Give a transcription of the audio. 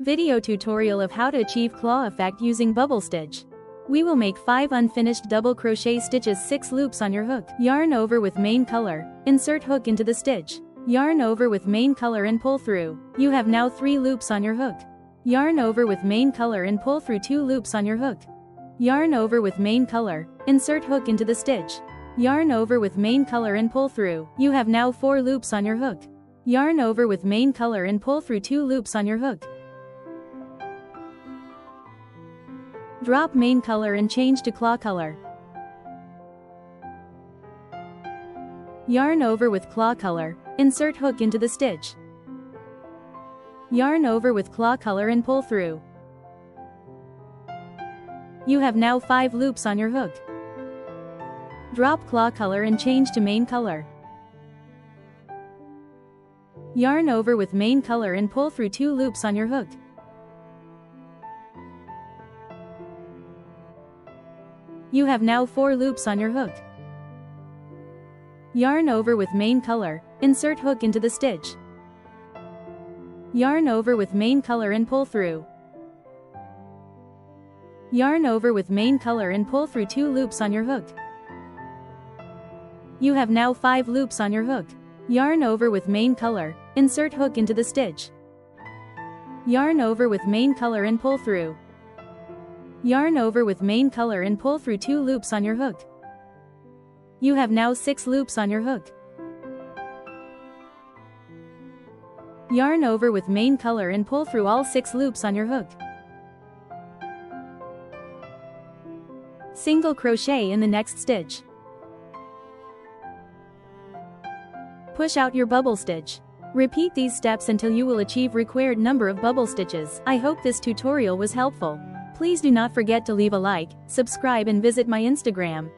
Video tutorial of how to achieve claw effect using bubble stitch. We will make 5 unfinished double crochet stitches, 6 loops on your hook. Yarn over with main color, insert hook into the stitch. Yarn over with main color and pull through. You have now 3 loops on your hook. Yarn over with main color and pull through 2 loops on your hook. Yarn over with main color, insert hook into the stitch. Yarn over with main color and pull through. You have now 4 loops on your hook. Yarn over with main color and pull through 2 loops on your hook. Drop main color and change to claw color. Yarn over with claw color, insert hook into the stitch. Yarn over with claw color and pull through. You have now 5 loops on your hook. Drop claw color and change to main color. Yarn over with main color and pull through 2 loops on your hook. You have now 4 loops on your hook. Yarn over with main color, insert hook into the stitch. Yarn over with main color and pull through. Yarn over with main color and pull through 2 loops on your hook. You have now 5 loops on your hook. Yarn over with main color, insert hook into the stitch. Yarn over with main color and pull through. Yarn over with main color and pull through 2 loops on your hook. You have now 6 loops on your hook. Yarn over with main color and pull through all 6 loops on your hook. Single crochet in the next stitch. Push out your bubble stitch. Repeat these steps until you will achieve required number of bubble stitches. I hope this tutorial was helpful. Please do not forget to leave a like, subscribe and visit my Instagram.